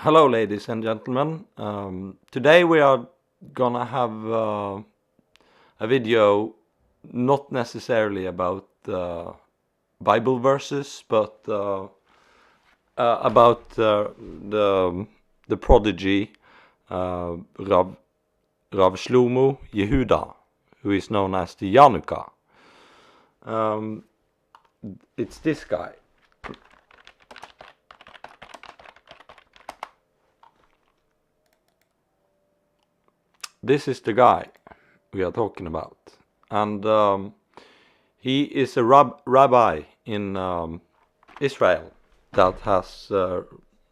Hello, ladies and gentlemen. Today we are gonna have a video not necessarily about Bible verses, but about the prodigy Rav Shlomo Yehuda, who is known as the Yanuka. It's this guy. This is the guy we are talking about, and he is a rabbi in Israel that has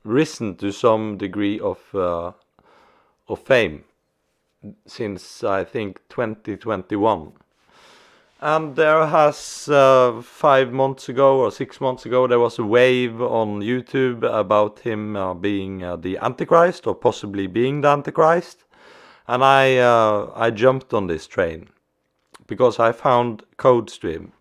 risen to some degree of fame since I think 2021. And there has 5 months ago or 6 months ago, there was a wave on YouTube about him being the Antichrist, or possibly being the Antichrist. And I jumped on this train because I found codes to him.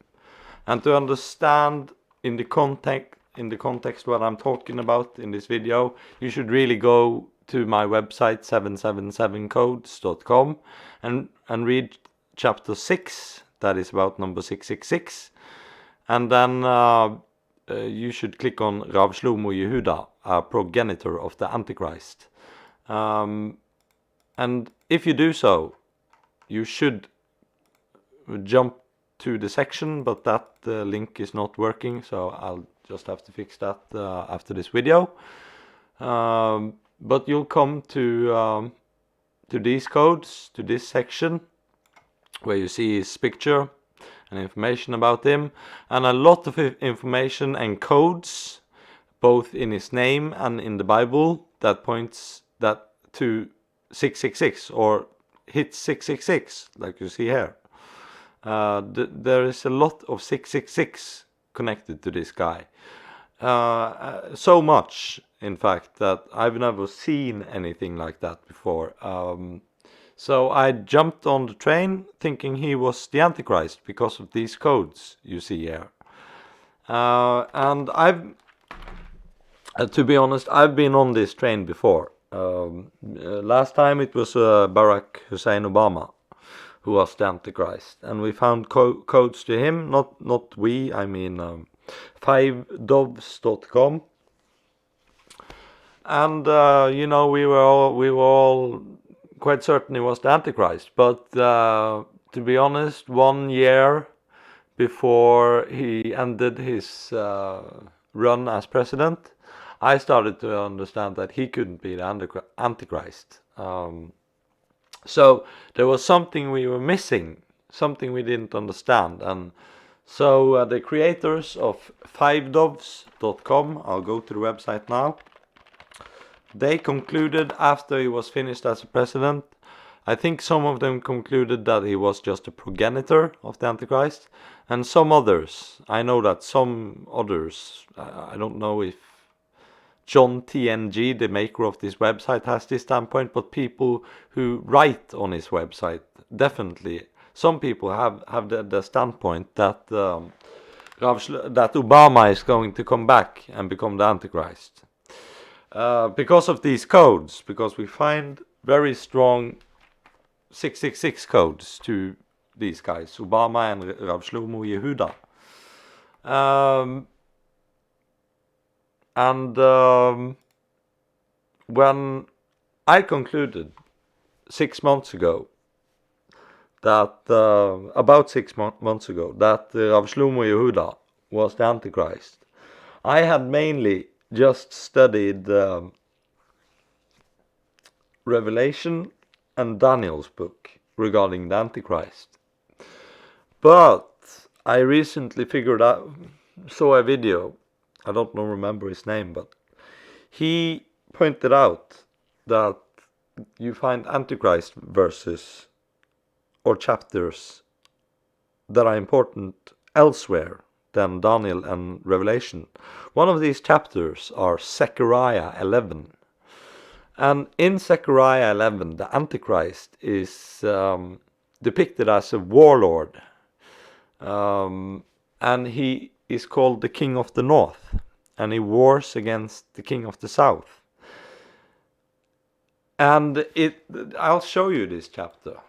And to understand in the context what I'm talking about in this video, you should really go to my website 777codes.com and read chapter 6, that is about number 666. And then you should click on Rav Shlomo Yehuda, a progenitor of the Antichrist. And if you do so, you should jump to the section, but that link is not working, so I'll just have to fix that after this video. But you'll come to these codes, to this section, where you see his picture and information about him, and a lot of information and codes, both in his name and in the Bible, that points that to 666 or hit 666, like you see here. There is a lot of 666 connected to this guy. So much, in fact, that I've never seen anything like that before. So I jumped on the train thinking he was the Antichrist because of these codes you see here. And to be honest, I've been on this train before. Last time it was Barack Hussein Obama who was the Antichrist, and we found codes to him. Not we, I mean 5doves.com. And we were all quite certain he was the Antichrist. But to be honest, 1 year before he ended his run as president, I started to understand that he couldn't be the Antichrist. So there was something we were missing, something we didn't understand. And so the creators of 5doves.com, I'll go to the website now, they concluded after he was finished as a president, I think some of them concluded that he was just a progenitor of the Antichrist, and some others, I know that some others, I don't know if John TNG, the maker of this website, has this standpoint, but people who write on his website, definitely, some people have the standpoint that that Obama is going to come back and become the Antichrist. Because of these codes, because we find very strong 666 codes to these guys, Obama and Rav Shlomo Yehuda. When I concluded 6 months ago that, about 6 months ago, that Rav Shlomo Yehuda was the Antichrist, I had mainly just studied Revelation and Daniel's book regarding the Antichrist. But I recently saw a video, I don't remember his name, but he pointed out that you find Antichrist verses or chapters that are important elsewhere than Daniel and Revelation. One of these chapters are Zechariah 11. And in Zechariah 11, the Antichrist is depicted as a warlord. And he is called the King of the North. And he wars against the King of the South. And I'll show you this chapter.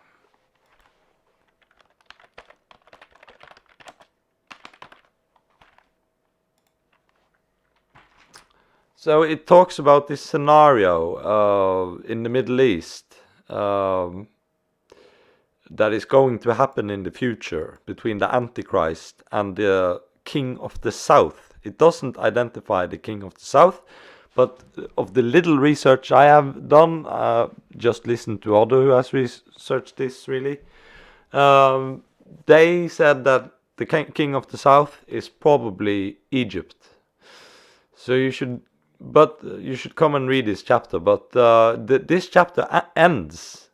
So it talks about this scenario in the Middle East that is going to happen in the future between the Antichrist and the King of the South. It doesn't identify the King of the South, but of the little research I have done, just listened to other who has researched this really, they said that the King of the South is probably Egypt. So you should come and read this chapter. But this chapter ends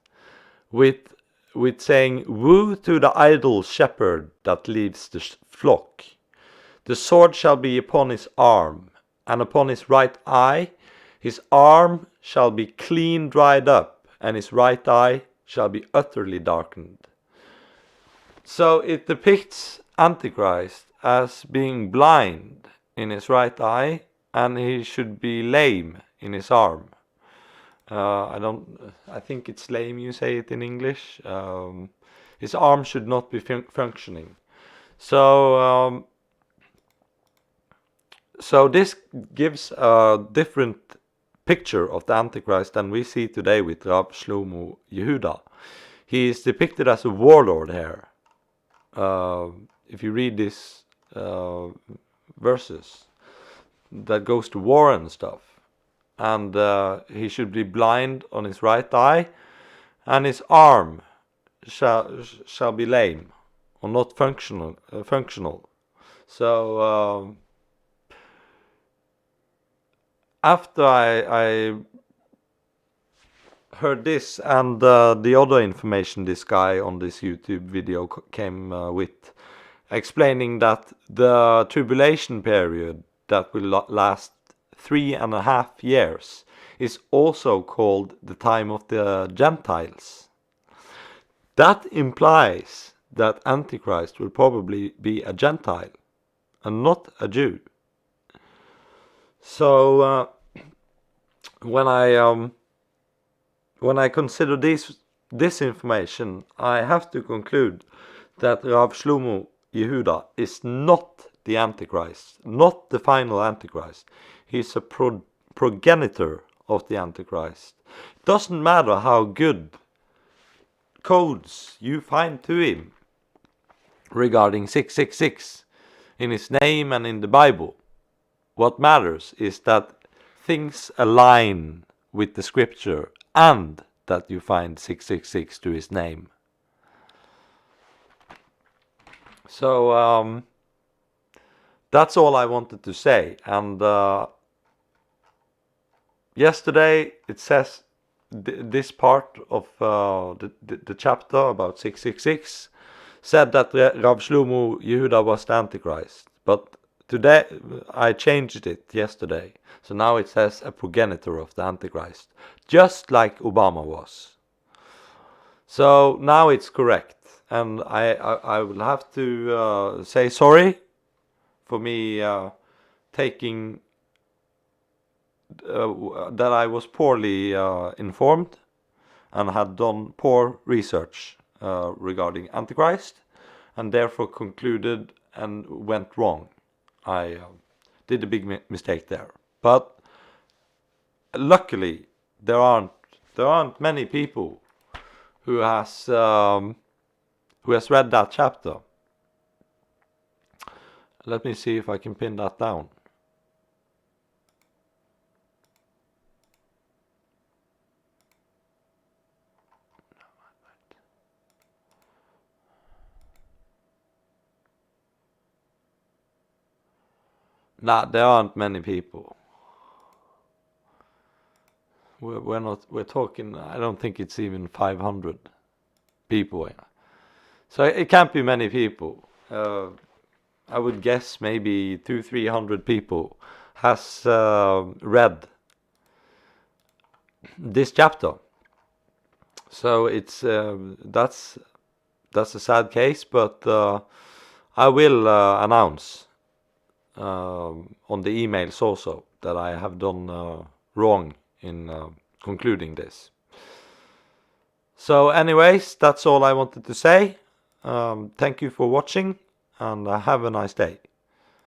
with saying, "Woe to the idle shepherd that leaves the flock. The sword shall be upon his arm, and upon his right eye. His arm shall be clean dried up, and his right eye shall be utterly darkened." So it depicts Antichrist as being blind in his right eye, and he should be lame in his arm. I think it's lame you say it in English. His arm should not be functioning. So this gives a different picture of the Antichrist than we see today with Rav Shlomo Yehuda. He is depicted as a warlord here. If you read these verses that goes to war and stuff, and he should be blind on his right eye, and his arm shall be lame or not functional. So after I heard this and the other information this guy on this YouTube video came with, explaining that the tribulation period that will last 3.5 years is also called the time of the Gentiles. That implies that Antichrist will probably be a Gentile and not a Jew. So when I consider this information, I have to conclude that Rav Shlomo Yehuda is not the Antichrist, not the final Antichrist. He's a progenitor of the Antichrist. It doesn't matter how good codes you find to him regarding 666 in his name and in the Bible. What matters is that things align with the scripture and that you find 666 to his name. So that's all I wanted to say. And yesterday it says this part of the chapter about 666 said that Rav Shlomo Yehuda was the Antichrist. But today I changed it yesterday. So now it says a progenitor of the Antichrist, just like Obama was. So now it's correct. And I will have to say sorry for me taking that I was poorly informed and had done poor research regarding Antichrist, and therefore concluded and went wrong. I did a big mistake there. But luckily there aren't many people who has read that chapter. Let me see if I can pin that down. Nah, there aren't many people. We're talking, I don't think it's even 500 people. So it can't be many people. I would guess maybe 200-300 people has read this chapter. So it's that's a sad case, but I will announce on the emails also that I have done wrong in concluding this. So anyways, that's all I wanted to say. Thank you for watching, and have a nice day.